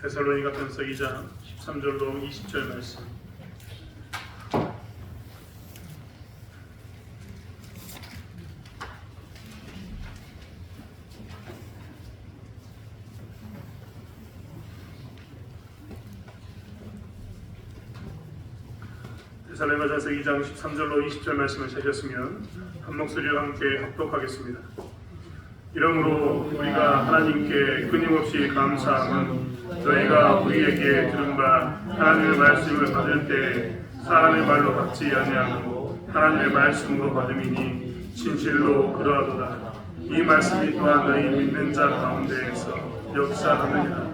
데살로니가전서 2장 13절로 20절 말씀. 데살로니가전서 2장 13절로 20절 말씀을 찾으셨으면 한 목소리와 함께 합독하겠습니다. 이러므로 우리가 하나님께 끊임없이 감사함은 너희가 우리에게 들은 바 하나님의 말씀을 받을 때 사람의 말로 받지 아니하고 하나님의 말씀으로 받음이니 진실로 그러하도다. 이 말씀이 또한 너희 믿는 자 가운데에서 역사하느니라.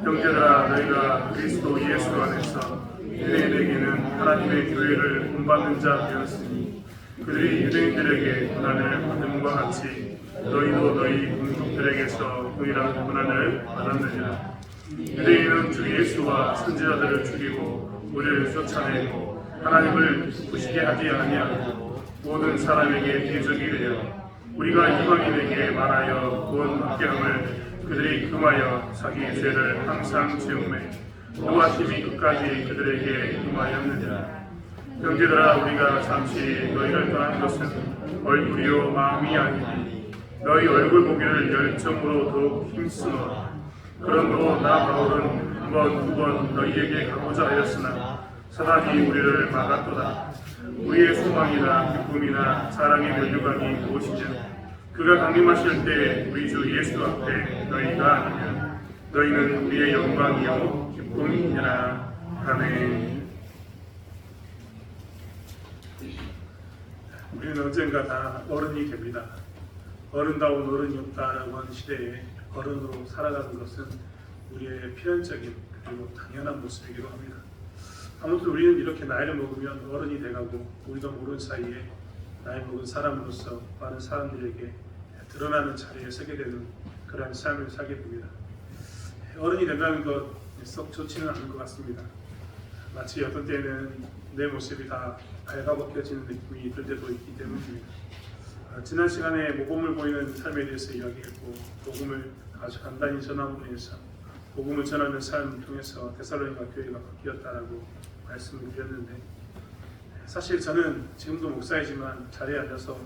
형제들아, 너희가 그리스도 예수 안에서 유대인에게는 하나님의 교회를 본받는 자 되었으니 그들이 유대인들에게 고난을 받음과 같이 너희도 너희 동족들에게서 동일한 고난을 받았느니라. 유대인은 주 예수와 선지자들을 죽이고 우리를 쫓아내고 하나님을 기쁘시게 하지 아니하고 모든 사람에게 대적이 되어 우리가 이방인에게 말하여 구원받게 함을 그들이 금하여 자기의 죄를 항상 지음매 노하심이 끝까지 그들에게 임하였느니라. 형제들아, 우리가 잠시 너희를 떠난 것은 얼굴이요 마음이 아니니 너희 얼굴 보기를 열정으로 더욱 힘쓰노라. 그러므로 나 바울은 한 번, 두 번 너희에게 가고자 하였으나 사단이 우리를 막았도다. 우리의 소망이나 기쁨이나 사랑의 면류관이 무엇이냐? 그가 강림하실 때 우리 주 예수 앞에 너희가 아니면 너희는 우리의 영광이요 기쁨이니라. 아멘. 우리는 언젠가 다 어른이 됩니다. 어른다운 어른이 없다라고 하는 시대에 어른으로 살아가는 것은 우리의 필연적인 그리고 당연한 모습이기도 합니다. 아무튼 우리는 이렇게 나이를 먹으면 어른이 돼가고 우리도 모르는 사이에 나이 먹은 사람으로서 많은 사람들에게 드러나는 자리에 서게 되는 그러한 삶을 살게 됩니다. 어른이 된다는 것 썩 좋지는 않은 것 같습니다. 마치 어떤 때는 내 모습이 다 발가벗겨지는 느낌이 들 때도 있기 때문입니다. 지난 시간에 모범을 보이는 삶에 대해서 이야기했고 복음을 아주 간단히 전함으로 인해서 복음을 전하는 삶을 통해서 데살로니가 교회가 바뀌었다라고 말씀을 드렸는데 사실 저는 지금도 목사이지만 자리에 앉아서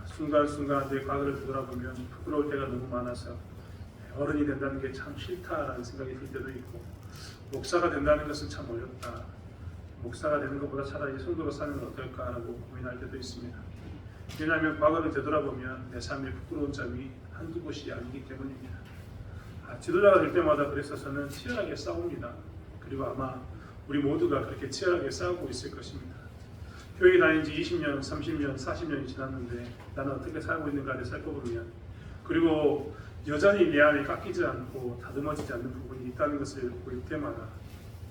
순간순간 내 과거를 돌아보면 부끄러울 때가 너무 많아서 어른이 된다는 게 참 싫다라는 생각이 들 때도 있고 목사가 된다는 것은 참 어렵다. 목사가 되는 것보다 차라리 성도로 사는 건 어떨까라고 고민할 때도 있습니다. 왜냐하면 과거를 되돌아보면 내 삶의 부끄러운 점이 한두 곳이 아니기 때문입니다. 지도자가 될 때마다 그래서 저는 치열하게 싸웁니다. 그리고 아마 우리 모두가 그렇게 치열하게 싸우고 있을 것입니다. 교회 다닌 지 20년, 30년, 40년이 지났는데 나는 어떻게 살고 있는가를 살펴보면 그리고 여전히 내 안에 깎이지 않고 다듬어지지 않는 부분이 있다는 것을 볼 때마다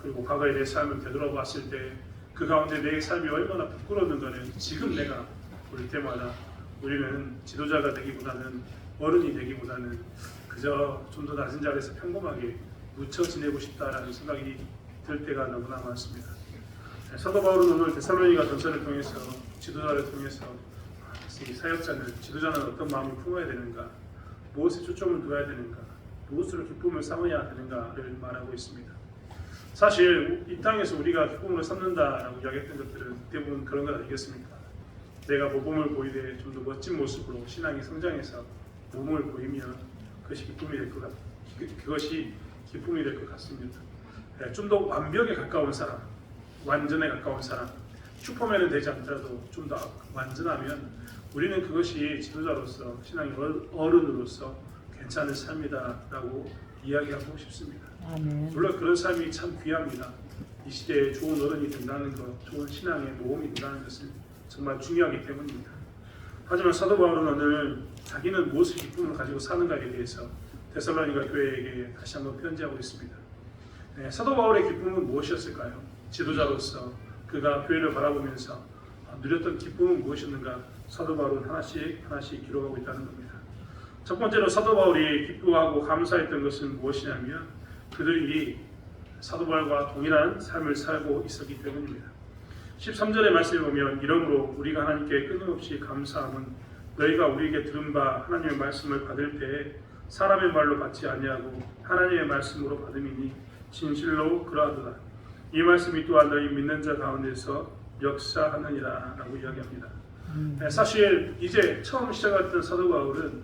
그리고 과거의 내 삶을 되돌아봤을 때 그 가운데 내 삶이 얼마나 부끄러웠는가를 지금 내가 볼 때마다 우리는 지도자가 되기보다는 어른이 되기보다는 그저 좀 더 낮은 자리에서 평범하게 묻혀 지내고 싶다라는 생각이 들 때가 너무나 많습니다. 사도 바울은 오늘 데살로니가 전서를 통해서 지도자를 통해서 이 사역자는 지도자는 어떤 마음을 품어야 되는가, 무엇에 초점을 두어야 되는가, 무엇으로 기쁨을 삼아야 되는가를 말하고 있습니다. 사실 이 땅에서 우리가 기쁨을 삼는다라고 이야기했던 것들은 대부분 그런 것 아니겠습니까? 내가 모범을 보이되 좀 더 멋진 모습으로 신앙이 성장해서 모범을 보이면 그것이 기쁨이 될 것 같습니다. 좀 더 완벽에 가까운 사람, 완전에 가까운 사람, 슈퍼맨은 되지 않더라도 좀 더 완전하면 우리는 그것이 지도자로서 신앙의 어른으로서 괜찮은 삶이다라고 이야기하고 싶습니다. 아멘. 물론 그런 삶이 참 귀합니다. 이 시대에 좋은 어른이 된다는 것, 좋은 신앙의 모범이 된다는 것은 정말 중요하기 때문입니다. 하지만 사도 바울은 오늘 자기는 무엇을 기쁨을 가지고 사는가에 대해서 데살로니가 교회에게 다시 한번 편지하고 있습니다. 사도 바울의 기쁨은 무엇이었을까요? 지도자로서 그가 교회를 바라보면서 누렸던 기쁨은 무엇이었는가? 사도 바울은 하나씩 기록하고 있다는 겁니다. 첫 번째로 사도 바울이 기뻐하고 감사했던 것은 무엇이냐면 그들이 사도 바울과 동일한 삶을 살고 있었기 때문입니다. 13절의 말씀을 보면 이러므로 우리가 하나님께 끊임없이 감사함은 너희가 우리에게 들은 바 하나님의 말씀을 받을 때 사람의 말로 받지 아니하고 하나님의 말씀으로 받음이니 진실로 그러하도다. 이 말씀이 또한 너희 믿는 자 가운데서 역사하느니라 라고 이야기합니다. 사실 이제 처음 시작했던 사도 바울은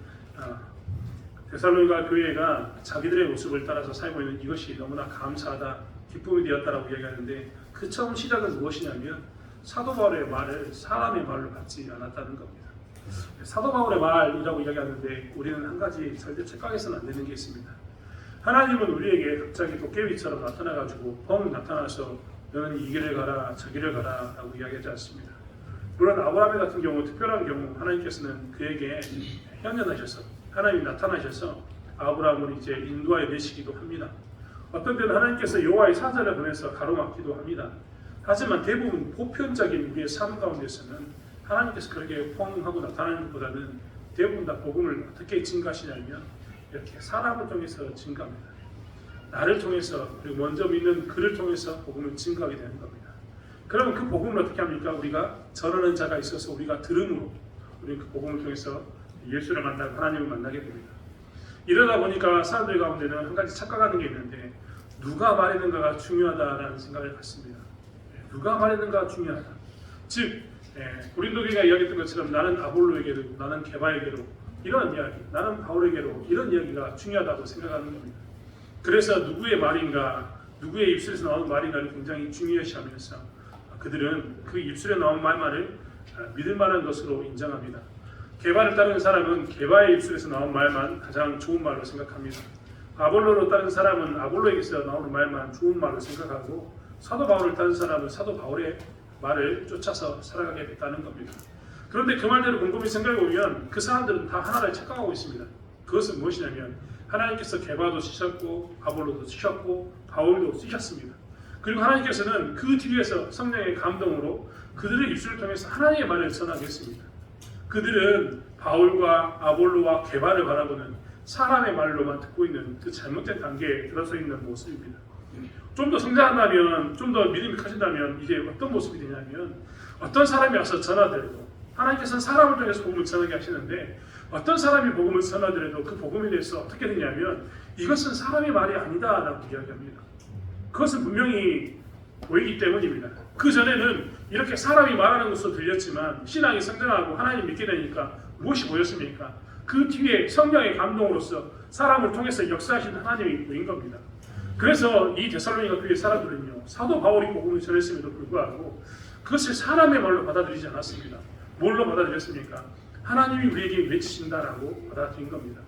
데살로니가 교회가 자기들의 모습을 따라서 살고 있는 이것이 너무나 감사하다, 기쁨이 되었다라고 이야기하는데, 그 처음 시작은 무엇이냐면 사도 바울의 말을 사람의 말로 받지 않았다는 겁니다. 사도 바울의 말이라고 이야기하는데 우리는 한 가지 절대 착각해서는 안 되는 게 있습니다. 하나님은 우리에게 갑자기 도깨비처럼 나타나가지고 펑 나타나서 너는 이 길을 가라 저 길을 가라 라고 이야기하지 않습니다. 물론 아브라함 같은 경우, 특별한 경우 하나님께서는 그에게 현현하셔서 하나님이 나타나셔서 아브라함을 이제 인도하여 내시기도 합니다. 어떤 때는 하나님께서 여호와의 사자를 보내서 가로막기도 합니다. 하지만 대부분 보편적인 우리의 삶 가운데서는 하나님께서 그렇게 펑 하고 나타나는 것보다는 대부분 다 복음을 어떻게 증가하시냐면 이렇게 사람을 통해서 증가합니다. 나를 통해서, 그리고 먼저 믿는 그를 통해서 복음을 증가하게 되는 겁니다. 그러면 그 복음을 어떻게 합니까? 우리가 전하는 자가 있어서 우리가 들음으로 우리는 그 복음을 통해서 예수를 만나고 하나님을 만나게 됩니다. 이러다 보니까 사람들 가운데는 한 가지 착각하는 게 있는데, 누가 말했는가가 중요하다라는 생각을 갖습니다. 누가 말했는가가 중요하다. 즉 고린도교가 이야기했던 것처럼 나는 아볼로에게로, 나는 게바에게로, 이런 이야기, 나는 바울에게로, 이런 이야기가 중요하다고 생각하는 겁니다. 그래서 누구의 말인가, 누구의 입술에서 나오는 말인가를 굉장히 중요시하면서 그들은 그 입술에 나온 말만을 믿을 만한 것으로 인정합니다. 게바를 따르는 사람은 게바의 입술에서 나온 말만 가장 좋은 말로 생각합니다. 아볼로로 따르는 사람은 아볼로에게서 나오는 말만 좋은 말로 생각하고, 사도 바울을 따르는 사람은 사도 바울의 말을 쫓아서 살아가게 됐다는 겁니다. 그런데 그 말대로 곰곰이 생각해 보면 그 사람들은 다 하나를 착각하고 있습니다. 그것은 무엇이냐면 하나님께서 게바도 쓰셨고 아볼로도 쓰셨고 바울도 쓰셨습니다. 그리고 하나님께서는 그 뒤에서 성령의 감동으로 그들의 입술을 통해서 하나님의 말을 전하게 했습니다. 그들은 바울과 아볼로와 게바를 바라보는 사람의 말로만 듣고 있는 그 잘못된 단계에 들어서 있는 모습입니다. 좀 더 성장한다면, 좀 더 믿음이 커진다면 이제 어떤 모습이 되냐면, 어떤 사람이 와서 전하더라도, 하나님께서는 사람을 통해서 복음을 전하게 하시는데 어떤 사람이 복음을 전하더라도 그 복음에 대해서 어떻게 되냐면 이것은 사람의 말이 아니다라고 이야기합니다. 그것은 분명히 보이기 때문입니다. 그 전에는 이렇게 사람이 말하는 것으로 들렸지만 신앙이 성장하고 하나님 믿게 되니까 무엇이 보였습니까? 그 뒤에 성령의 감동으로서 사람을 통해서 역사하신 하나님이 보인 겁니다. 그래서 이 데살로니가 교회 사람들은요, 사도 바울이 복음을 전했음에도 불구하고 그것을 사람의 말로 받아들이지 않았습니다. 뭘로 받아들였습니까? 하나님이 우리에게 외치신다라고 받아들인 겁니다.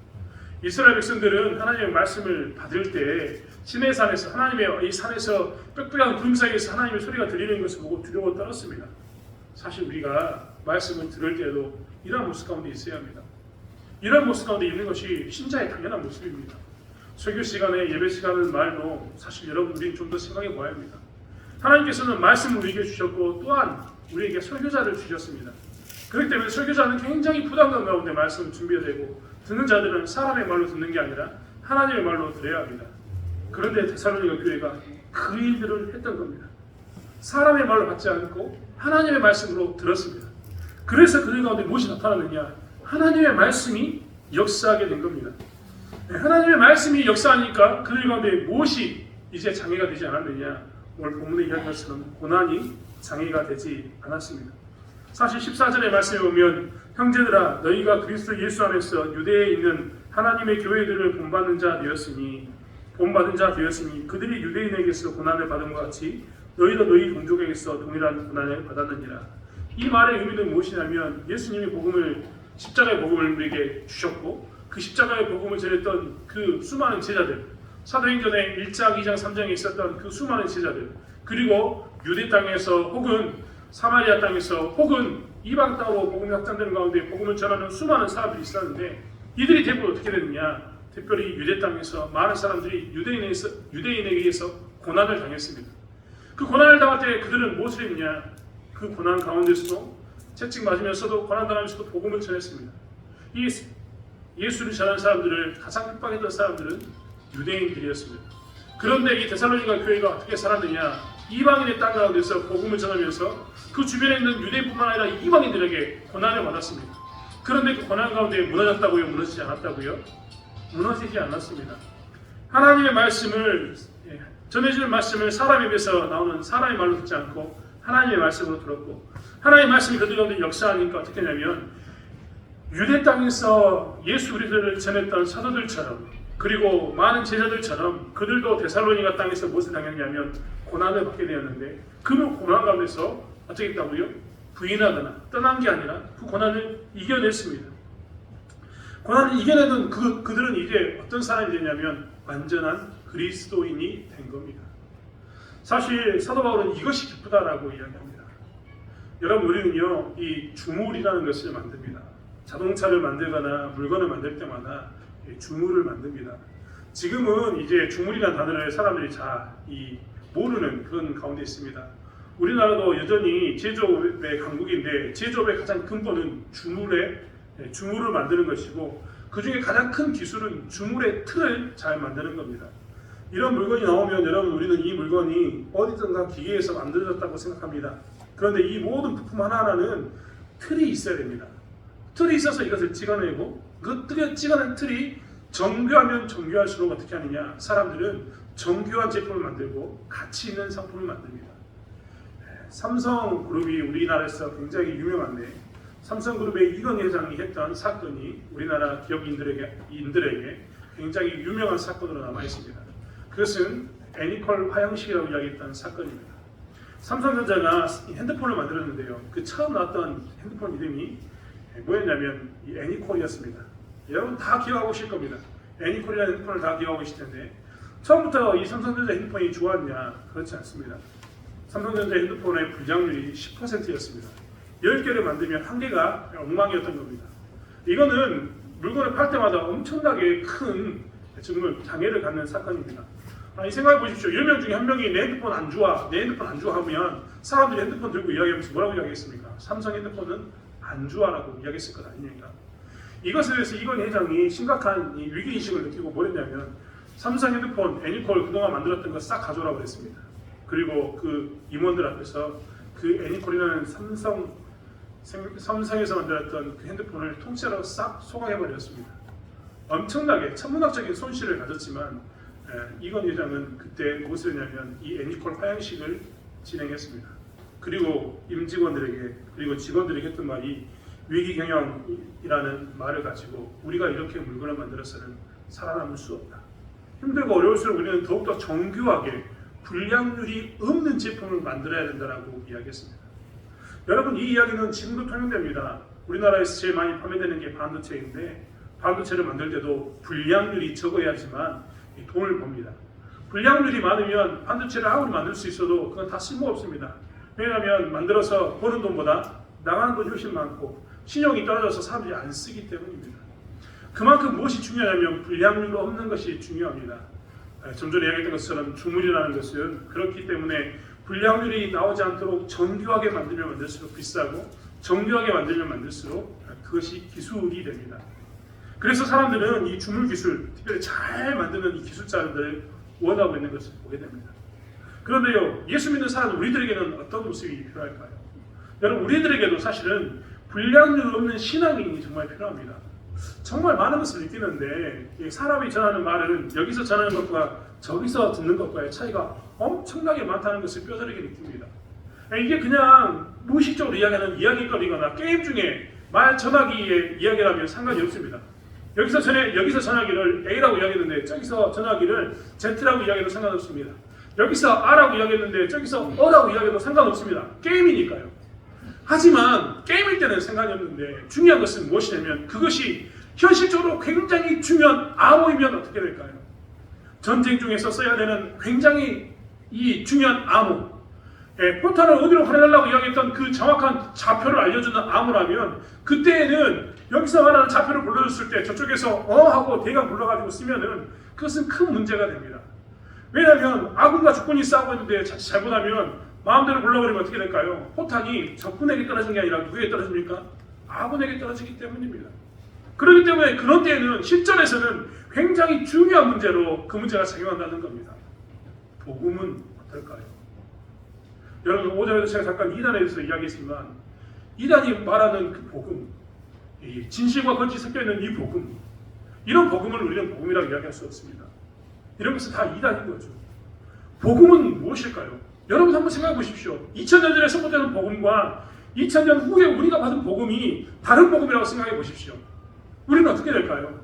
이스라엘 백성들은 하나님의 말씀을 받을 때 시내산에서, 하나님의 이 산에서 빽빽한 구름 사이에서 하나님의 소리가 들리는 것을 보고 두려워 떨었습니다. 사실 우리가 말씀을 들을 때도 이런 모습 가운데 있어야 합니다. 이런 모습 가운데 있는 것이 신자의 당연한 모습입니다. 설교 시간에, 예배 시간을 말로 사실 여러분 우리는 좀 더 생각해 봐야 합니다. 하나님께서는 말씀을 우리에게 주셨고 또한 우리에게 설교자를 주셨습니다. 그렇기 때문에 설교자는 굉장히 부담감 가운데 말씀을 준비되고, 듣는 자들은 사람의 말로 듣는 게 아니라 하나님의 말로 들어야 합니다. 그런데 데살로니가 교회가 그 일들을 했던 겁니다. 사람의 말로 받지 않고 하나님의 말씀으로 들었습니다. 그래서 그들 가운데 무엇이 나타났느냐? 하나님의 말씀이 역사하게 된 겁니다. 하나님의 말씀이 역사하니까 그들 가운데 무엇이 이제 장애가 되지 않았느냐? 오늘 본문에 이야기한 것처럼 고난이 장애가 되지 않았습니다. 사실 14절의 말씀에 보면 형제들아 너희가 그리스도 예수 안에서 유대에 있는 하나님의 교회들을 본받은 자 되었으니 그들이 유대인에게서 고난을 받은 것 같이 너희도 너희 동족에게서 동일한 고난을 받았느니라. 이 말의 의미는 무엇이냐면 예수님이 십자가의 복음을 우리에게 주셨고, 그 십자가의 복음을 전했던 그 수많은 제자들, 사도행전의 1장, 2장, 3장에 있었던 그 수많은 제자들, 그리고 유대 땅에서 혹은 사마리아 땅에서 혹은 이방 땅으로 복음이 확장되는 가운데 복음을 전하는 수많은 사람들이 있었는데, 이들이 대부분 어떻게 됐느냐? 특별히 유대 땅에서 많은 사람들이 유대인에 의해서 고난을 당했습니다. 그 고난을 당할 때 그들은 무엇을 했느냐? 그 고난 가운데서도 채찍 맞으면서도 고난당하면서도 복음을 전했습니다. 이 예수를 전한 사람들을 가장 핍박했던 사람들은 유대인들이었습니다. 그런데 이 데살로니가 교회가 어떻게 살았느냐? 이방인의 땅 가운데서 복음을 전하면서 그 주변에 있는 유대인뿐만 아니라 이방인들에게 고난을 받았습니다. 그런데 그 고난 가운데 무너졌다고요? 무너지지 않았다고요? 무너지지 않았습니다. 하나님의 말씀을 전해주는 말씀을 사람에 비해서 나오는 사람의 말로 듣지 않고 하나님의 말씀으로 들었고, 하나님의 말씀이 그들 가운데 역사하니까 어떻게 하냐면 유대 땅에서 예수 그리스도를 전했던 사도들처럼, 그리고 많은 제자들처럼 그들도 데살로니가 땅에서 무엇을 당했냐면 고난을 받게 되었는데, 그 고난 가운데서 어떻게 했다고요? 부인하거나 떠난 게 아니라 그 고난을 이겨냈습니다. 고난을 이겨내던 그들은 이제 어떤 사람이 되냐면 완전한 그리스도인이 된 겁니다. 사실 사도 바울은 이것이 기쁘다라고 이야기합니다. 여러분, 우리는요, 이 주물이라는 것을 만듭니다. 자동차를 만들거나 물건을 만들 때마다 주물을 만듭니다. 지금은 이제 주물이라는 단어를 사람들이 잘 모르는 그런 가운데 있습니다. 우리나라도 여전히 제조업의 강국인데, 제조업의 가장 근본은 주물을 만드는 것이고, 그 중에 가장 큰 기술은 주물의 틀을 잘 만드는 겁니다. 이런 물건이 나오면 여러분, 우리는 이 물건이 어디든가 기계에서 만들어졌다고 생각합니다. 그런데 이 모든 부품 하나하나는 틀이 있어야 됩니다. 틀이 있어서 이것을 찍어내고, 그 찍어낸 틀이 정교하면 정교할수록 어떻게 하느냐, 사람들은 정교한 제품을 만들고 가치 있는 상품을 만듭니다. 삼성그룹이 우리나라에서 굉장히 유명한데, 삼성그룹의 이건 회장이 했던 사건이 우리나라 기업인들에게 굉장히 유명한 사건으로 남아 있습니다. 그것은 애니콜 화형식이라고 이야기했던 사건입니다. 삼성전자가 핸드폰을 만들었는데요, 그 처음 나왔던 핸드폰 이름이 뭐였냐면 이 애니콜이었습니다. 여러분 다 기억하고 계실 겁니다. 애니콜이라는 핸드폰을 다 기억하고 계실 텐데, 처음부터 이 삼성전자 핸드폰이 좋았냐? 그렇지 않습니다. 삼성전자 핸드폰의 불량률이 10%였습니다. 10개를 만들면 1개가 엉망이었던 겁니다. 이거는 물건을 팔 때마다 엄청나게 큰 정말 장애를 갖는 사건입니다. 생각해 보십시오. 10명 중에 1명이 내 핸드폰 안 좋아, 내 핸드폰 안 좋아 하면 사람들이 핸드폰 들고 이야기하면서 뭐라고 이야기했습니까? 삼성 핸드폰은 안 좋아라고 이야기했을 것 아닙니까? 이것에 대해서 이건 회장이 심각한 위기의식을 느끼고 뭐 했냐면, 삼성 핸드폰 애니콜 그동안 만들었던 거 싹 가져오라고 했습니다. 그리고 그 임원들 앞에서 그 애니콜이라는 삼성에서 만들었던 그 핸드폰을 통째로 싹 소각해버렸습니다. 엄청나게 천문학적인 손실을 가졌지만 이건 회장은 그때 무엇을 했냐면 이 애니콜 화형식을 진행했습니다. 그리고 임직원들에게, 그리고 직원들에게 했던 말이 위기경영이라는 말을 가지고 우리가 이렇게 물건을 만들어서는 살아남을 수 없다. 힘들고 어려울수록 우리는 더욱더 정교하게 불량률이 없는 제품을 만들어야 된다고 이야기했습니다. 여러분, 이 이야기는 지금도 통용됩니다. 우리나라에서 제일 많이 판매되는 게 반도체인데, 반도체를 만들 때도 불량률이 적어야지만 돈을 법니다. 불량률이 많으면 반도체를 아무리 만들 수 있어도 그건 다 쓸모없습니다. 왜냐하면 만들어서 버는 돈보다 나가는 돈이 훨씬 많고 신용이 떨어져서 사람들이 안 쓰기 때문입니다. 그만큼 무엇이 중요하냐면 불량률 없는 것이 중요합니다. 좀 전에 이야기했던 것처럼 주물이라는 것은 그렇기 때문에 불량률이 나오지 않도록 정교하게 만들면 만들수록 비싸고, 정교하게 만들면 만들수록 그것이 기술이 됩니다. 그래서 사람들은 이 주물 기술, 특별히 잘 만드는 이 기술자들을 원하고 있는 것을 보게 됩니다. 그런데요, 예수 믿는 사람 우리들에게는 어떤 모습이 필요할까요? 여러분, 우리들에게도 사실은 불량률 없는 신앙이 정말 필요합니다. 정말 많은 것을 느끼는데, 사람이 전하는 말은 여기서 전하는 것과 저기서 듣는 것과의 차이가 엄청나게 많다는 것을 뼈저리게 느낍니다. 이게 그냥 무의식적으로 이야기하는 이야기거리거나 게임 중에 말 전화기의 이야기라면 상관이 없습니다. 여기서 전화기를 A라고 이야기했는데 저기서 전화기를 Z라고 이야기해도 상관없습니다. 여기서 R라고 이야기했는데 저기서 O라고 이야기해도 상관없습니다. 게임이니까요. 하지만 게임일 때는 상관이 없는데, 중요한 것은 무엇이냐면 그것이 현실적으로 굉장히 중요한 암호이면 어떻게 될까요? 전쟁 중에서 써야 되는 굉장히 이 중요한 암호, 포탄을 어디로 보내달라고 이야기했던 그 정확한 좌표를 알려주는 암호라면, 그때에는 여기서 말하는 좌표를 불러줬을 때 저쪽에서 하고 대강 불러가지고 쓰면은 그것은 큰 문제가 됩니다. 왜냐하면 아군과 적군이 싸우고 있는데 잘못하면 마음대로 불러버리면 어떻게 될까요? 포탄이 적군에게 떨어진 게 아니라 누구에게 떨어집니까? 아군에게 떨어지기 때문입니다. 그렇기 때문에 그런 때에는 실전에서는 굉장히 중요한 문제로 그 문제가 작용한다는 겁니다. 복음은 어떨까요? 여러분, 5절에도 제가 잠깐 이단에 대해서 이야기했지만, 이단이 말하는 그 복음, 이 진실과 거짓이 섞여있는 이 복음, 이런 복음을 우리는 복음이라고 이야기할 수 없습니다. 이런 것은 다 이단인 거죠. 복음은 무엇일까요? 여러분 한번 생각해 보십시오. 2000년 전에 선포되는 복음과 2000년 후에 우리가 받은 복음이 다른 복음이라고 생각해 보십시오. 우리는 어떻게 될까요?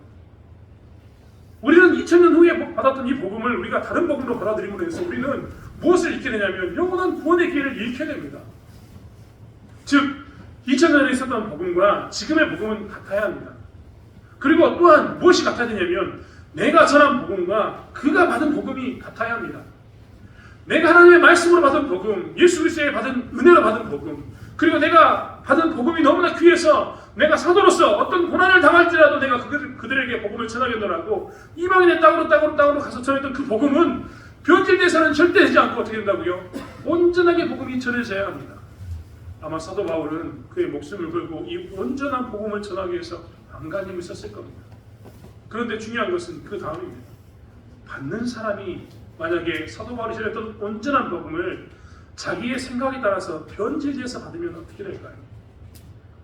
우리는 2000년 후에 받았던 이 복음을 우리가 다른 복음으로 받아들임으로 해서 우리는 무엇을 잃게 되냐면 영원한 구원의 기회를 잃게 됩니다. 즉 2000년에 있었던 복음과 지금의 복음은 같아야 합니다. 그리고 또한 무엇이 같아야 되냐면 내가 전한 복음과 그가 받은 복음이 같아야 합니다. 내가 하나님의 말씀으로 받은 복음, 예수 그리스도의 받은 은혜로 받은 복음, 그리고 내가 받은 복음이 너무나 귀해서 내가 사도로서 어떤 고난을 당할지라도 내가 그들에게 복음을 전하겠노라고 이방인의 땅으로 가서 전했던 그 복음은 변질돼서는 절대 되지 않고 어떻게 된다고요? 온전하게 복음이 전해져야 합니다. 아마 사도 바울은 그의 목숨을 걸고 이 온전한 복음을 전하기 위해서 안간힘을 썼을 겁니다. 그런데 중요한 것은 그 다음입니다. 받는 사람이 만약에 사도 바울이 전했던 온전한 복음을 자기의 생각에 따라서 변질돼서 받으면 어떻게 될까요?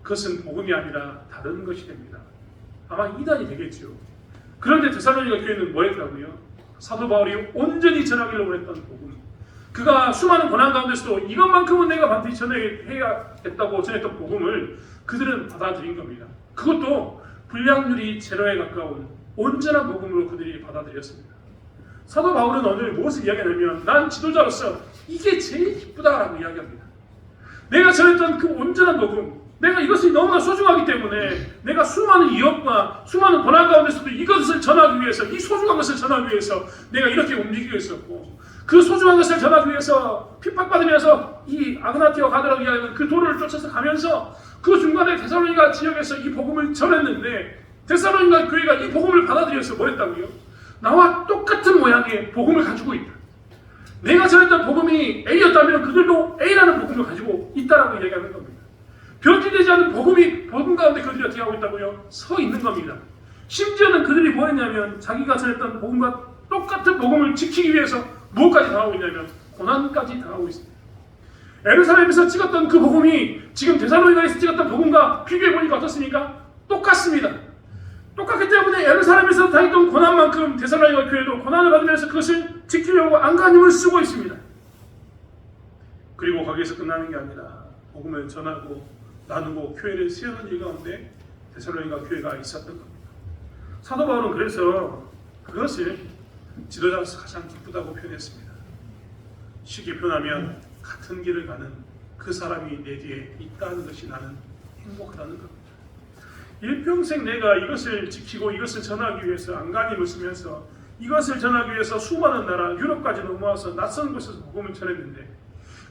그것은 복음이 아니라 다른 것이 됩니다. 아마 이단이 되겠죠. 그런데 데살로니가 교회는 뭐 했다고요? 사도 바울이 온전히 전하기를 원했던 복음, 그가 수많은 고난 가운데서도 이것만큼은 내가 반드시 전해야겠다고 전했던 복음을 그들은 받아들인 겁니다. 그것도 불량률이 제로에 가까운 온전한 복음으로 그들이 받아들였습니다. 사도 바울은 오늘 무엇을 이야기하냐면 난 지도자로서 이게 제일 기쁘다라고 이야기합니다. 내가 전했던 그 온전한 복음, 내가 이것이 너무나 소중하기 때문에 내가 수많은 위협과 수많은 고난 가운데서도 이것을 전하기 위해서, 이 소중한 것을 전하기 위해서 내가 이렇게 움직이고 있었고, 그 소중한 것을 전하기 위해서 핍박받으면서 이 아그나티와 가드라고 이야기하는 그 도로를 쫓아서 가면서 그 중간에 데살로니가 지역에서 이 복음을 전했는데 데살로니가 교회가 이 복음을 받아들여서 뭐 했다고요? 나와 똑같은 모양의 복음을 가지고 있다. 내가 전했던 복음이 A였다면 그들도 A라는 복음을 가지고 있다라고 이야기하는 겁니다. 변질되지 않은 복음 가운데 그들이 어떻게 하고 있다고요? 서 있는 겁니다. 심지어는 그들이 뭐 했냐면 자기가 전했던 복음과 똑같은 복음을 지키기 위해서 무엇까지 당하고 있냐면 고난까지 당하고 있습니다. 예루살렘에서 찍었던 그 복음이 지금 데살로니가에서 찍었던 복음과 비교해 보니까 어떻습니까? 똑같습니다. 똑같기 때문에 예루살렘에서 당했던 고난만큼 데살로니가 교회도 고난을 받으면서 그것을 지키려고 안간힘을 쓰고 있습니다. 그리고 거기에서 끝나는 게 아니라 복음을 전하고 나누고 교회를 세우는 일 가운데 데살로니가 교회가 있었던 겁니다. 사도 바울은 그래서 그것을 지도자로서 가장 기쁘다고 표현했습니다. 쉽게 표현하면 같은 길을 가는 그 사람이 내 뒤에 있다는 것이 나는 행복하다는 겁니다. 일평생 내가 이것을 지키고 이것을 전하기 위해서 안간힘을 쓰면서 이것을 전하기 위해서 수많은 나라 유럽까지 넘어와서 낯선 곳에서 복음을 전했는데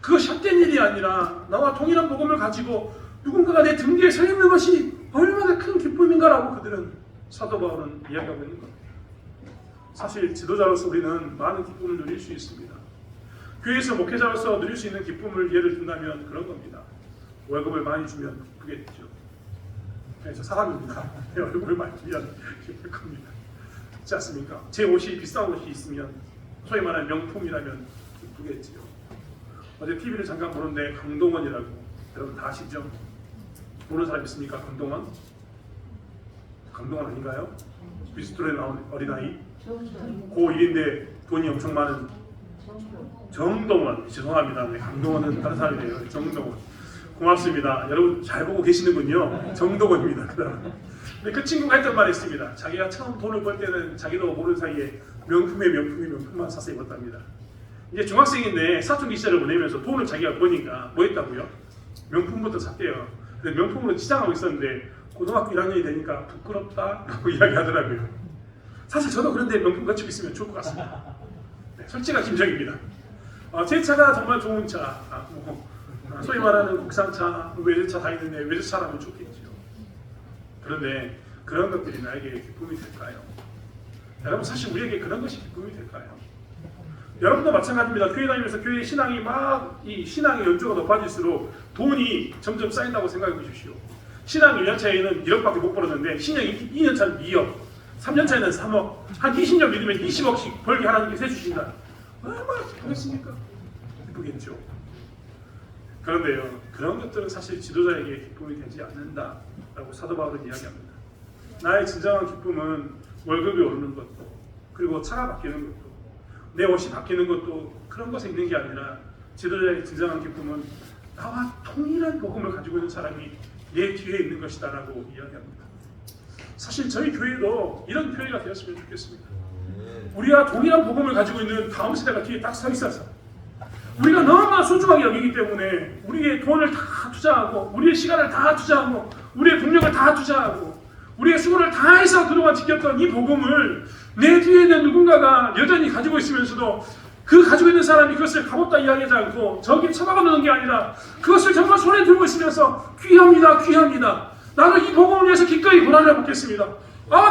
그것이 헛된 일이 아니라 나와 동일한 복음을 가지고 누군가가 내 등 뒤에 서 있는 것이 얼마나 큰 기쁨인가라고 그들은 사도 바울은 이야기하고 있는 겁니다. 사실 지도자로서 우리는 많은 기쁨을 누릴 수 있습니다. 교회에서 목회자로서 누릴 수 있는 기쁨을 예를 든다면 그런 겁니다. 월급을 많이 주면 기쁘겠죠. 저 사람입니다. 월급을 많이 주면 기쁠 겁니다. 그렇지 않습니까? 제 옷이 비싼 옷이 있으면 소위 말하는 명품이라면 기쁘겠지요. 어제 TV를 잠깐 보는데 강동원이라고, 여러분 다 아시죠? 모르는 사람 있습니까? 강동원? 강동원 아닌가요? 비스트로에 나온 어린아이? 고1인데 돈이 엄청 많은 정동원. 죄송합니다. 네, 강동원은 다른 사람이에요. 정동원. 고맙습니다. 여러분 잘 보고 계시는군요. 정동원입니다. 근데 그 친구가 했던 말이 있습니다. 자기가 처음 돈을 벌 때는 자기도 모르는 사이에 명품만 사서 입었답니다. 이제 중학생인데 사춘기 시절을 보내면서 돈을 자기가 버니까 뭐 했다고요? 명품부터 샀대요. 근데 명품으로 치장하고 있었는데 고등학교 1학년이 되니까 부끄럽다라고 이야기하더라고요. 사실 저도 그런데 명품 갖추고 있으면 좋을 것 같습니다. 네, 솔직한 심정입니다. 제 차가 정말 좋은 차, 소위 말하는 국산차, 외제차 다 있는데 외제차라면 좋겠죠. 그런데 그런 것들이 나에게 기쁨이 될까요? 여러분 사실 우리에게 그런 것이 기쁨이 될까요? 여러분도 마찬가지입니다. 교회 다니면서 교회 신앙이 이 신앙의 연조가 높아질수록 돈이 점점 쌓인다고 생각해 보십시오. 신앙 1년 차에는 1억밖에 못 벌었는데 신앙 2년 차는 2억, 3년 차에는 3억, 한 20년 믿으면 20억씩 벌게 하나님께서 해주신다. 얼마나 기쁘겠습니까? 기쁘겠죠. 그런데요, 그런 것들은 사실 지도자에게 기쁨이 되지 않는다라고 사도 바울은 이야기합니다. 나의 진정한 기쁨은 월급이 오르는 것도, 그리고 차가 바뀌는 것도, 내 옷이 바뀌는 것도 그런 것에 있는 게 아니라 지도자의 진정한 기쁨은 나와 동일한 복음을 가지고 있는 사람이 내 뒤에 있는 것이다라고 이야기합니다. 사실 저희 교회도 이런 교회가 되었으면 좋겠습니다. 우리와 동일한 복음을 가지고 있는 다음 세대가 뒤에 딱 서 있어서 우리가 너무나 소중하게 여기기 때문에 우리의 돈을 다 투자하고 우리의 시간을 다 투자하고 우리의 동력을 다 투자하고 우리의 수고를 다해서 그동안 지켰던 이 복음을 내 뒤에 있는 누군가가 여전히 가지고 있으면서도 그 가지고 있는 사람이 그것을 값없다 이야기하지 않고 저기 처박아 놓는 게 아니라 그것을 정말 손에 들고 있으면서 귀합니다, 귀합니다. 나는 이 복음을 위해서 기꺼이 고난을 받겠습니다.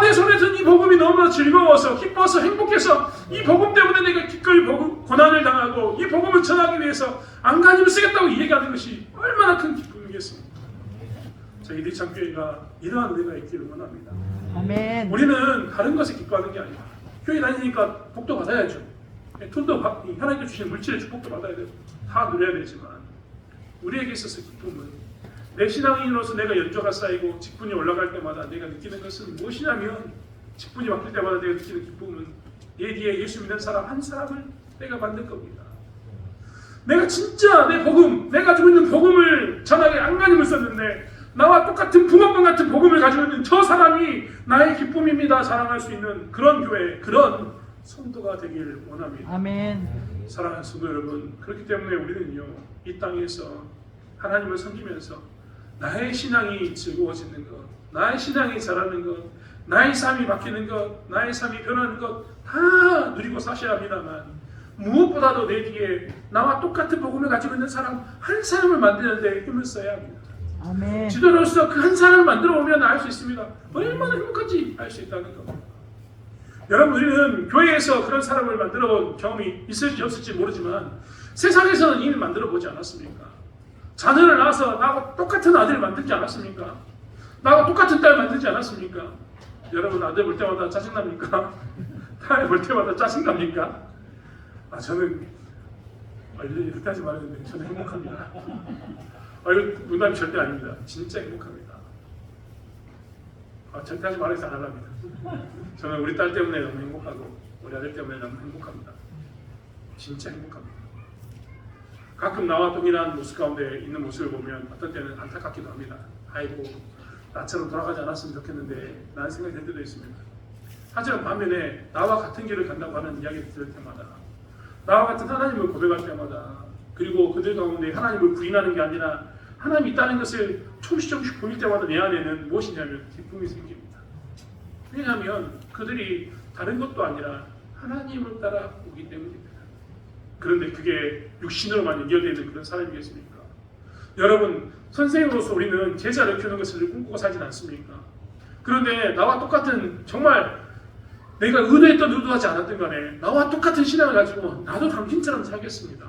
내 손에 든 이 복음이 너무나 즐거워서 기뻐서 행복해서 이 복음 때문에 내가 기꺼이 고난을 당하고 이 복음을 전하기 위해서 안간힘을 쓰겠다고 얘기하는 것이 얼마나 큰 기쁨이겠습니까? 저희 리창교회가 이러한 은혜가 있기를 원합니다. 아멘. 우리는 다른 것에 기뻐하는 게 아니라 교회 다니니까 복도 받아야죠. 돈도 받고 하나님께 주신 물질의 축복도 받아야 되고 다 누려야 되지만 우리에게 있어서 기쁨은 내 신앙인으로서 내가 연조가 쌓이고 직분이 올라갈 때마다 내가 느끼는 것은 무엇이냐면 직분이 바뀔 때마다 내가 느끼는 기쁨은 내 뒤에 예수 믿는 사람 한 사람을 내가 만들 겁니다. 내가 진짜 내 복음, 내가 가지고 있는 복음을 전하게 안간힘을 썼는데 나와 똑같은 붕어빵 같은 복음을 가지고 있는 저 사람이 나의 기쁨입니다 자랑할 수 있는 그런 교회, 그런 성도가 되길 원합니다. 아멘. 사랑하는 성도 여러분, 그렇기 때문에 우리는요 이 땅에서 하나님을 섬기면서 나의 신앙이 즐거워지는 것, 나의 신앙이 자라는 것, 나의 삶이 바뀌는 것, 나의 삶이 변하는 것 다 누리고 사셔야 합니다만 무엇보다도 내 뒤에 나와 똑같은 복음을 가지고 있는 사람 한 사람을 만드는 데 힘을 써야 합니다. 아멘. 지도로서 그 한 사람을 만들어 오면 알 수 있습니다. 얼마나 행복한지 알 수 있다는 겁니다. 여러분, 우리는 교회에서 그런 사람을 만들어 본 경험이 있을지 없을지 모르지만 세상에서는 이미 만들어 보지 않았습니까? 자녀를 낳아서 나하고 똑같은 아들을 만들지 않았습니까? 나하고 똑같은 딸 만들지 않았습니까? 여러분, 아들 볼 때마다 짜증납니까? 딸 볼 때마다 짜증납니까? 저는 이렇게 하지 말았는데 저는 행복합니다. 이거 농담이 절대 아닙니다. 진짜 행복합니다. 절대 하지 말아서 안 합니다. 저는 우리 딸 때문에 너무 행복하고 우리 아들 때문에 너무 행복합니다. 진짜 행복합니다. 가끔 나와 동일한 모습 가운데 있는 모습을 보면 어떤 때는 안타깝기도 합니다. 아이고 나처럼 돌아가지 않았으면 좋겠는데 라는 생각이 들 때도 있습니다. 하지만 반면에 나와 같은 길을 간다고 하는 이야기를 들을 때마다 나와 같은 하나님을 고백할 때마다 그리고 그들 가운데 하나님을 부인하는 게 아니라 하나님이 있다는 것을 조금씩 보일 때마다 내 안에는 무엇이냐면 기쁨이 생깁니다. 왜냐하면 그들이 다른 것도 아니라 하나님을 따라 오기 때문입니다. 그런데 그게 육신으로만 연결되어 있는 그런 사람이겠습니까? 여러분, 선생님으로서 우리는 제자를 키우는 것을 꿈꾸고 살진 않습니까? 그런데 나와 똑같은 정말 내가 의도했던 의도하지 않았던 간에 나와 똑같은 신앙을 가지고 나도 당신처럼 살겠습니다.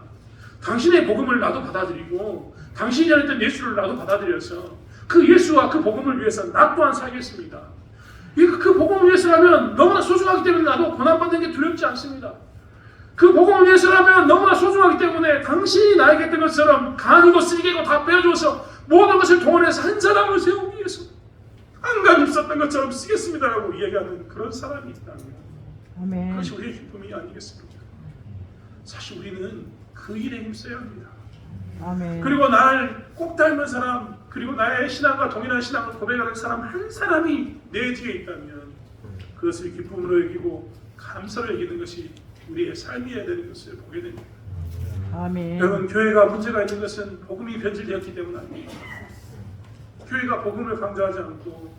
당신의 복음을 나도 받아들이고 당신이 전했던 예수를 나도 받아들여서 그 예수와 그 복음을 위해서 나 또한 살겠습니다. 그 복음을 위해서라면 너무나 소중하기 때문에 나도 고난받는 게 두렵지 않습니다. 그 복음을 위해서라면 너무나 소중하기 때문에 당신이 나에게 했던 것처럼 강이고 쓸개고 다 빼어줘서 모든 것을 동원해서 한 사람을 세우기 위해서 안간힘 썼던 것처럼 쓰겠습니다라고 이야기하는 그런 사람이 있다면 아멘. 그것이 우리의 기쁨이 아니겠습니까? 사실 우리는 그 일에 힘써야 합니다. 아멘. 그리고 나를 꼭 닮은 사람, 그리고 나의 신앙과 동일한 신앙을 고백하는 사람 한 사람이 내 뒤에 있다면 그것을 기쁨으로 여기고 감사로 여기는 것이 우리의 삶이어야 되는 것을 보게 됩니다. 아멘. 여러분, 교회가 문제가 있는 것은 복음이 변질되었기 때문 아닙니다. 교회가 복음을 강조하지 않고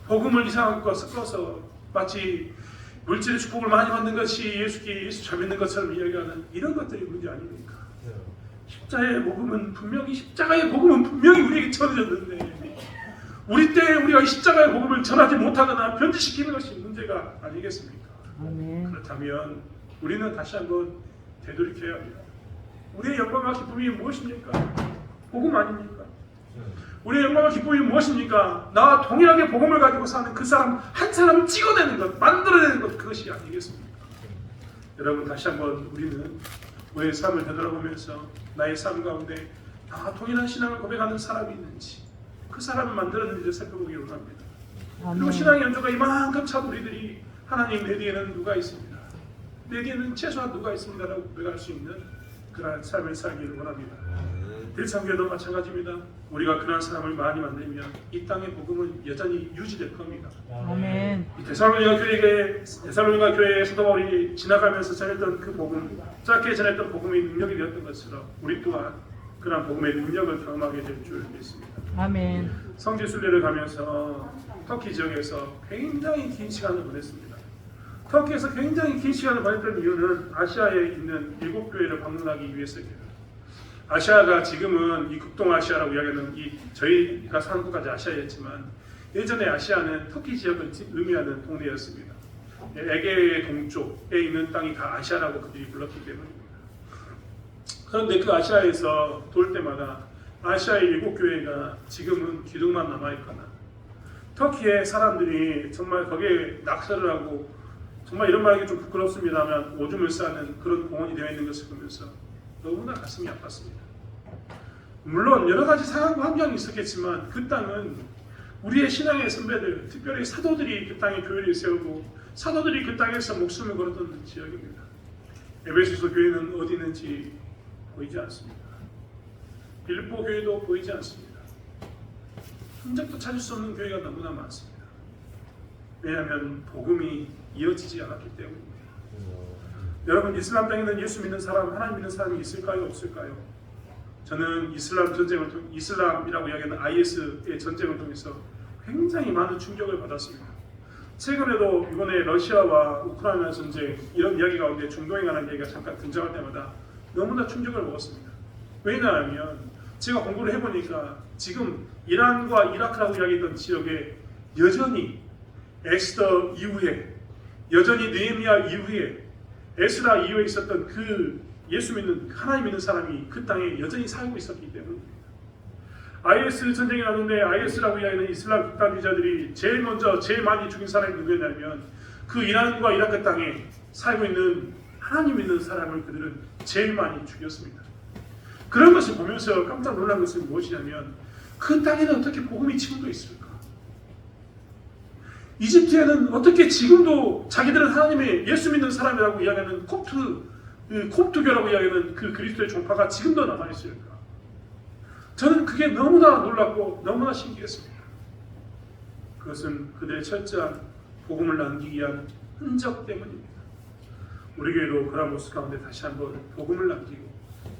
복음을 이상한 것 섞어서 마치 물질의 축복을 많이 받는 것이 예수 잘 믿는 것처럼 이야기하는 이런 것들이 문제 아닙니까? 십자가의 복음은 분명히 우리에게 전해졌는데 우리 때에 우리가 십자가의 복음을 전하지 못하거나 변질시키는 것이 문제가 아니겠습니까? 아멘. 그렇다면 우리는 다시 한번 되돌이켜야 합니다. 우리의 영광과 기쁨이 무엇입니까? 복음 아닙니까? 우리의 영광과 기쁨이 무엇입니까? 나와 동일하게 복음을 가지고 사는 그 사람 한 사람을 찍어내는 것, 만들어내는 것, 그것이 아니겠습니까? 여러분, 다시 한번 우리는 우리의 삶을 되돌아보면서 나의 삶 가운데 나와 동일한 신앙을 고백하는 사람이 있는지 그 사람을 만들었는지를 살펴보기 원합니다. 그리고 신앙의 연조가 이만큼 찬 우리들이 하나님 내 뒤에는 누가 있습니다. 내 뒤에는 최소한 누가 있습니다 라고 고백할 수 있는 그러한 삶을 살기를 원합니다. 대창교회도 마찬가지입니다. 우리가 그러한 사람을 많이 만들면 이 땅의 복음은 여전히 유지될 겁니다. 아멘. 이 데살로니가 교회에 사도 바울이 지나가면서 전했던 그 복음, 짧게 전했던 복음이 능력이 되었던 것처럼 우리 또한 그러한 복음의 능력을 경험하게 될 줄 믿습니다. 아멘. 성지 순례를 가면서 터키 지역에서 굉장히 긴 시간을 보냈습니다. 터키에서 굉장히 긴 시간을 보냈던 이유는 아시아에 있는 7교회를 방문하기 위해서입니다. 아시아가 지금은 이 극동아시아라고 이야기하는 이 저희가 사는 곳까지 아시아였지만 예전에 아시아는 터키 지역을 의미하는 동네였습니다. 에게의 동쪽에 있는 땅이 다 아시아라고 그들이 불렀기 때문입니다. 그런데 그 아시아에서 돌 때마다 아시아의 7교회가 지금은 기둥만 남아있거나 터키의 사람들이 정말 거기에 낙서를 하고 정말 이런 말하기 좀 부끄럽습니다만 오줌을 싸는 그런 공원이 되어 있는 것을 보면서 너무나 가슴이 아팠습니다. 물론 여러 가지 상황과 환경이 있었겠지만 그 땅은 우리의 신앙의 선배들, 특별히 사도들이 그 땅에 교회를 세우고 사도들이 그 땅에서 목숨을 걸었던 지역입니다. 에베소서 교회는 어디 있는지 보이지 않습니다. 빌립보 교회도 보이지 않습니다. 흔적도 찾을 수 없는 교회가 너무나 많습니다. 왜냐하면 복음이 이어지지 않았기 때문입니다. 여러분, 이슬람 땅에는 예수 믿는 사람, 하나님 믿는 사람이 있을까요? 없을까요? 저는 이슬람이라고 이야기하는 IS의 전쟁을 통해서 굉장히 많은 충격을 받았습니다. 최근에도 이번에 러시아와 우크라이나 전쟁 이런 이야기 가운데 중동에 관한 이야기가 잠깐 등장할 때마다 너무나 충격을 먹었습니다. 왜냐하면 제가 공부를 해보니까 지금 이란과 이라크라고 이야기했던 지역에 여전히 에스더 이후에, 여전히 느헤미야 이후에, 에스라 이후에 있었던 그 예수 믿는, 하나님 믿는 사람이 그 땅에 여전히 살고 있었기 때문입니다. IS 전쟁이 나는데 IS라고 이야기하는 이슬람 극단주의자들이 제일 먼저 제일 많이 죽인 사람이 누구였냐면 그 이란과 이라크 땅에 살고 있는 하나님 믿는 사람을 그들은 제일 많이 죽였습니다. 그런 것을 보면서 깜짝 놀란 것은 무엇이냐면 그 땅에는 어떻게 복음이 지금도 있을까? 이집트에는 어떻게 지금도 자기들은 하나님의 예수 믿는 사람이라고 이야기하는 콥트교라고 이야기하는 그 그리스도의 종파가 지금도 남아있을까? 저는 그게 너무나 놀랍고 너무나 신기했습니다. 그것은 그들의 철저한 복음을 남기기 위한 흔적 때문입니다. 우리 교회도 그런 모습 가운데 다시 한번 복음을 남기고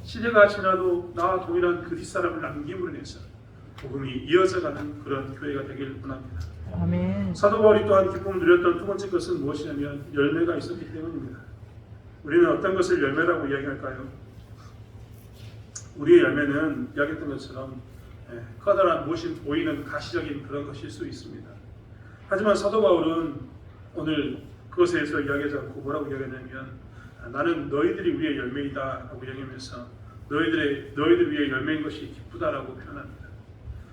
시대가 지나도 나와 동일한 그 뒷사람을 남김으로 인해서 복음이 이어져가는 그런 교회가 되길 원합니다. 아멘. 사도 바울이 또한 기쁨을 누렸던 두 번째 것은 무엇이냐면 열매가 있었기 때문입니다. 우리는 어떤 것을 열매라고 이야기할까요? 우리의 열매는 이야기했던 것처럼 커다란 무엇이 보이는 가시적인 그런 것일 수 있습니다. 하지만 사도 바울은 오늘 그것에 대해서 이야기하지 않고 뭐라고 이야기하냐면 나는 너희들이 우리의 열매이다 라고 이야기하면서 너희들 위해 열매인 것이 기쁘다라고 표현합니다.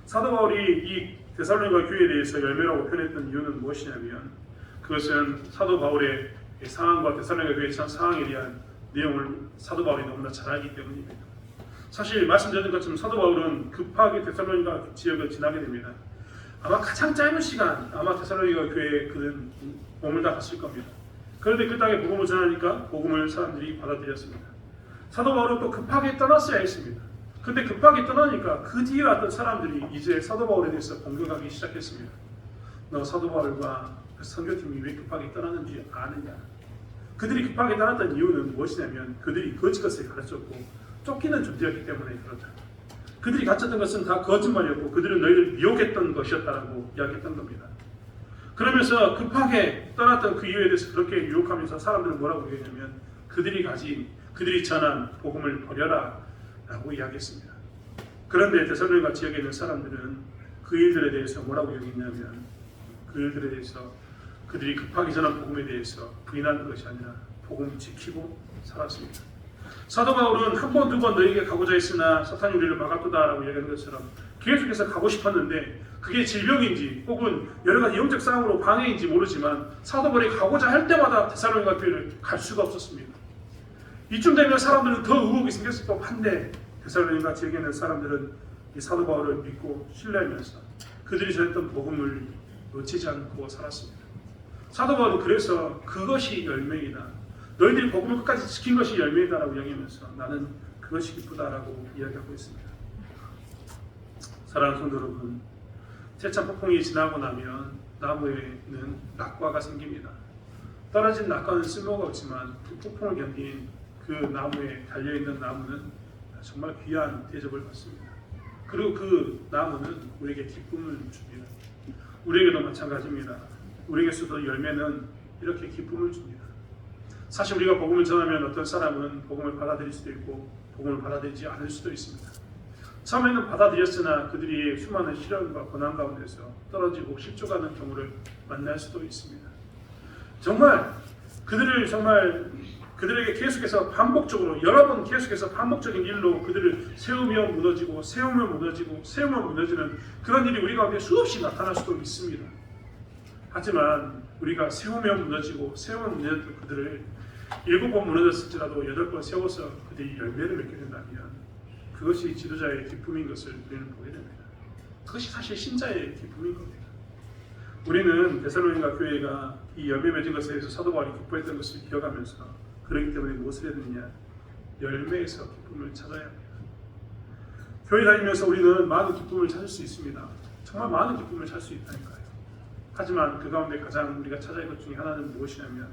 사도 바울이 이 데살로니가 교회에 대해서 열매라고 표현했던 이유는 무엇이냐면 그것은 사도 바울의 상황과 데살로니가 교회의 상황에 대한 내용을 사도 바울이 너무나 잘 알기 때문입니다. 사실 말씀드린 것처럼 사도 바울은 급하게 데살로니가 지역을 지나게 됩니다. 아마 가장 짧은 시간 아마 데살로니가 교회에 그는 머물다 갔을 겁니다. 그런데 그 땅에 복음을 전하니까 복음을 사람들이 받아들였습니다. 사도 바울은 또 급하게 떠났어야 했습니다. 근데 급하게 떠나니까 그 뒤에 왔던 사람들이 이제 사도 바울에 대해서 공격하기 시작했습니다. 너 사도 바울과 그 선교팀이 왜 급하게 떠났는지 아느냐? 그들이 급하게 떠났던 이유는 무엇이냐면 그들이 거짓것을 가르쳤고 쫓기는 존재였기 때문에 그렇다. 그들이 가르쳤던 것은 다 거짓말이었고 그들은 너희를 미혹했던 것이었다라고 이야기했던 겁니다. 그러면서 급하게 떠났던 그 이유에 대해서 그렇게 유혹하면서 사람들은 뭐라고 얘기했냐면 그들이 전한 복음을 버려라 라고 이야기했습니다. 그런데 데살로니가 지역에 있는 사람들은 그 일들에 대해서 뭐라고 얘기했냐면 그 일들에 대해서 그들이 급하게 전한 복음에 대해서 부인하는 것이 아니라 복음을 지키고 살았습니다. 사도 바울은 한 번, 두 번 너희에게 가고자 했으나 사탄이 우리를 막았도다라고 이야기하는 것처럼 계속해서 가고 싶었는데 그게 질병인지 혹은 여러 가지 영적 상황으로 방해인지 모르지만 사도 바울이 가고자 할 때마다 데살로니가 교회를 갈 수가 없었습니다. 이쯤 되면 사람들은 더 의혹이 생겼을 법한데 데살로니가 지역에 있는 사람들은 이 사도 바울을 믿고 신뢰하면서 그들이 전했던 복음을 놓치지 않고 살았습니다. 사도 바울은 그래서 그것이 열매이다. 너희들이 복음을 끝까지 지킨 것이 열매이다라고 이야기하면서 나는 그것이 기쁘다라고 이야기하고 있습니다. 사랑하는 성도 여러분, 세찬 폭풍이 지나고 나면 나무에는 낙과가 생깁니다. 떨어진 낙과는 쓸모가 없지만 그 폭풍을 견딘 그 나무에 달려있는 나무는 정말 귀한 대접을 받습니다. 그리고 그 나무는 우리에게 기쁨을 줍니다. 우리에게도 마찬가지입니다. 우리에게서도 열매는 이렇게 기쁨을 줍니다. 사실 우리가 복음을 전하면 어떤 사람은 복음을 받아들일 수도 있고 복음을 받아들이지 않을 수도 있습니다. 처음에는 받아들였으나 그들이 수많은 시련과 고난 가운데서 떨어지고 실족하는 경우를 만날 수도 있습니다. 그들에게 계속해서 반복적으로 여러 번 계속해서 반복적인 일로 그들을 세우면 무너지고 세우면 무너지고 세우면 무너지는 그런 일이 우리 가운데 수없이 나타날 수도 있습니다. 하지만 우리가 세우면 무너지고 세우면 무너지는 그들을 7번 무너졌을지라도 8번 세워서 그들이 열매를 맺게 된다면 그것이 지도자의 기쁨인 것을 우리는 보게 됩니다. 그것이 사실 신자의 기쁨인 겁니다. 우리는 데살로니가 교회가 이 열매 맺은 것에 대해서 사도 바울이 기뻐했던 것을 기억하면서 그렇기 때문에 무엇을 해야 되느냐? 열매에서 기쁨을 찾아야 합니다. 교회 다니면서 우리는 많은 기쁨을 찾을 수 있습니다. 정말 많은 기쁨을 찾을 수 있다니까요. 하지만 그 가운데 가장 우리가 찾아야 할 것 중에 하나는 무엇이냐면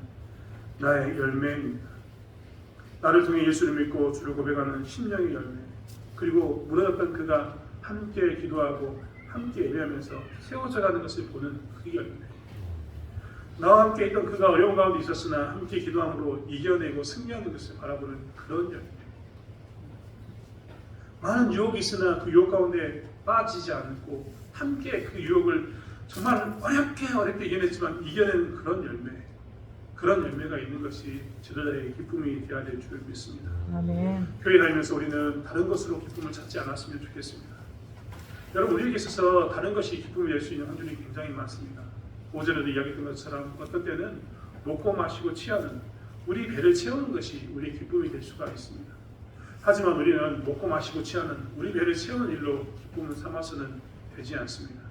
나의 열매입니다. 나를 통해 예수를 믿고 주를 고백하는 심령의 열매, 그리고 무너졌던 그가 함께 기도하고 함께 예배하면서 세워져가는 것을 보는 그 열매. 나와 함께 있던 그가 어려운 가운데 있었으나 함께 기도함으로 이겨내고 승리하는 것을 바라보는 그런 열매. 많은 유혹이 있으나 그 유혹 가운데 빠지지 않고 함께 그 유혹을 정말 어렵게 이겨냈지만 이겨내는 그런 열매. 그런 열매가 있는 것이 지도자의 기쁨이 되어야 될 줄 믿습니다. 아멘. 교회 다니면서 우리는 다른 것으로 기쁨을 찾지 않았으면 좋겠습니다. 여러분, 우리에게 있어서 다른 것이 기쁨이 될 수 있는 확률이 굉장히 많습니다. 오전에도 이야기했던 것처럼 어떤 때는 먹고 마시고 취하는 우리 배를 채우는 것이 우리의 기쁨이 될 수가 있습니다. 하지만 우리는 먹고 마시고 취하는 우리 배를 채우는 일로 기쁨을 삼아서는 되지 않습니다.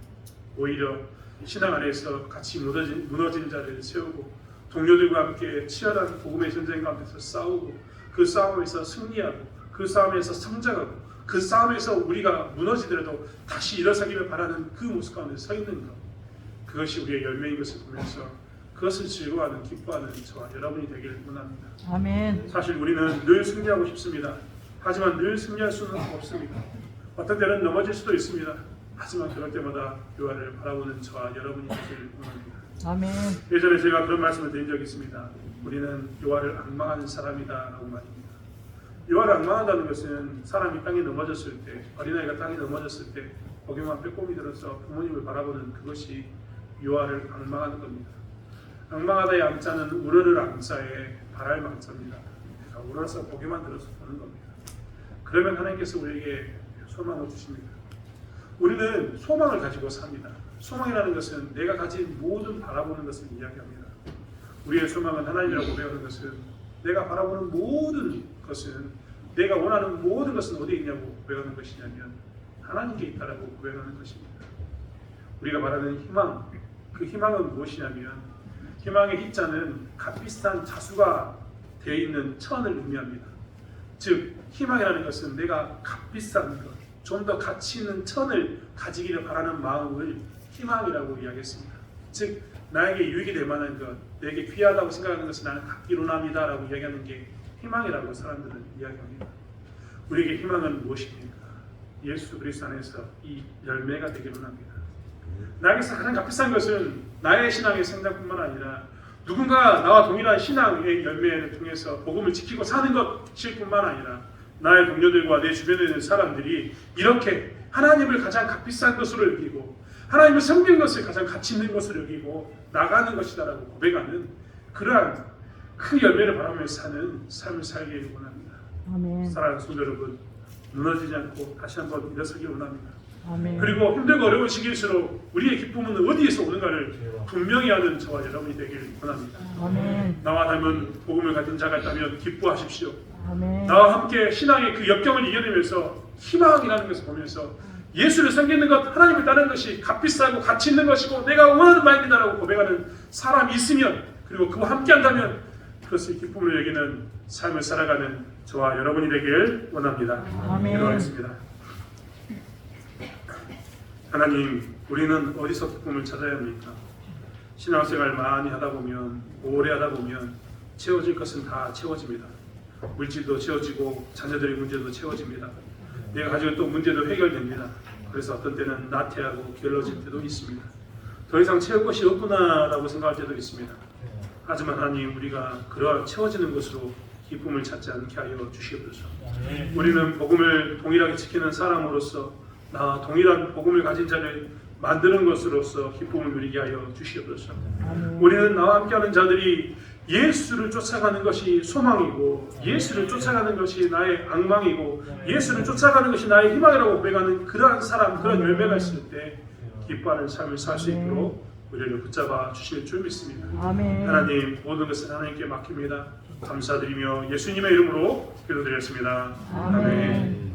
오히려 신앙 안에서 같이 무너진 자를 세우고 동료들과 함께 치열한 복음의 전쟁 가운데서 싸우고 그 싸움에서 승리하고 그 싸움에서 성장하고 그 싸움에서 우리가 무너지더라도 다시 일어서기를 바라는 그 모습 가운데 서 있는 것, 그것이 우리의 열매인 것을 보면서 그것을 즐거워하는 기뻐하는 저와 여러분이 되기를 원합니다. 아멘. 사실 우리는 늘 승리하고 싶습니다. 하지만 늘 승리할 수는 없습니다. 어떤 때는 넘어질 수도 있습니다. 하지만 그럴 때마다 요한을 바라보는 저와 여러분이 되기를 원합니다. 아멘. 예전에 제가 그런 말씀을 드린 적이 있습니다. 우리는 요한을 앙망하는 사람이다 라고 말입니다. 요한을 앙망한다는 것은 사람이 땅에 넘어졌을 때, 어린아이가 땅에 넘어졌을 때 거기만 빼꼼히 들어서 부모님을 바라보는 그것이 요한을 앙망하는 겁니다. 앙망하다의 앙자는 우러를 앙자에 바랄 망자입니다. 그러니까 우러서 거기만 들어서 보는 겁니다. 그러면 하나님께서 우리에게 소망을 주십니다. 우리는 소망을 가지고 삽니다. 소망이라는 것은 내가 가진 모든 바라보는 것을 이야기합니다. 우리의 소망은 하나님이라고 고백하는 것은 내가 바라보는 모든 것은 내가 원하는 모든 것은 어디에 있냐고 고백하는 것이냐면 하나님께 있다라고 고백하는 것입니다. 우리가 말하는 희망, 그 희망은 무엇이냐면 희망의 희자는 값비싼 자수가 되어 있는 천을 의미합니다. 즉 희망이라는 것은 내가 값비싼 것, 좀 더 가치 있는 천을 가지기를 바라는 마음을 희망이라고 이야기했습니다. 즉 나에게 유익이 될 만한 것, 내게 귀하다고 생각하는 것을 나는 갖기로 합니다 라고 이야기하는 게 희망이라고 사람들은 이야기합니다. 우리에게 희망은 무엇입니까? 예수 그리스도 안에서 이 열매가 되기로 합니다. 나에게서 가장 값비싼 것은 나의 신앙의 생각뿐만 아니라 누군가 나와 동일한 신앙의 열매를 통해서 복음을 지키고 사는 것일 뿐만 아니라 나의 동료들과 내 주변에 있는 사람들이 이렇게 하나님을 가장 값비싼 것으로 여기고 하나님을 섬기는 것을 가장 가치 있는 것으로 여기고 나가는 것이다라고 고백하는 그러한 그 열매를 바라면서 사는 삶을 살기를 원합니다. 아멘. 사랑하는 성도 여러분, 무너지지 않고 다시 한번 일어서기를 원합니다. 아멘. 그리고 힘들고 어려운 시기일수록 우리의 기쁨은 어디에서 오는가를 분명히 아는 저와 여러분이 되기를 원합니다. 아멘. 나와 닮은 복음을 가진 자가 있다면 기뻐하십시오. 아멘. 나와 함께 신앙의 그 역경을 이겨내면서 희망이라는 것을 보면서 예수를 섬기는 것, 하나님을 따르는 것이 값비싸고 가치 있는 것이고 내가 원하는 마음이다라고 고백하는 사람이 있으면 그리고 그와 함께한다면 그것을 기쁨으로 여기는 삶을 살아가는 저와 여러분이 되길 원합니다. 아멘. 기도하겠습니다. 하나님, 우리는 어디서 기쁨을 찾아야 합니까? 신앙생활 많이 하다 보면, 오래 하다 보면 채워질 것은 다 채워집니다. 물질도 채워지고 자녀들의 문제도 채워집니다. 내가 가지고 또 문제도 해결됩니다. 그래서 어떤 때는 나태하고 게을러질 때도 있습니다. 더 이상 채울 것이 없구나라고 생각할 때도 있습니다. 하지만 하나님, 우리가 그러한 채워지는 것으로 기쁨을 찾지 않게 하여 주시옵소서. 우리는 복음을 동일하게 지키는 사람으로서 나 동일한 복음을 가진 자를 만드는 것으로서 기쁨을 누리게 하여 주시옵소서. 우리는 나와 함께하는 자들이 예수를 쫓아가는 것이 소망이고 예수를 쫓아가는 것이 나의 악망이고 예수를 쫓아가는 것이 나의 희망이라고 고백하는 그러한 사람, 그런 열매가 있을 때 기뻐하는 삶을 살 수 있도록 우리를 붙잡아 주실 줄 믿습니다. 아멘. 하나님, 모든 것을 하나님께 맡깁니다. 감사드리며 예수님의 이름으로 기도드렸습니다. 아멘.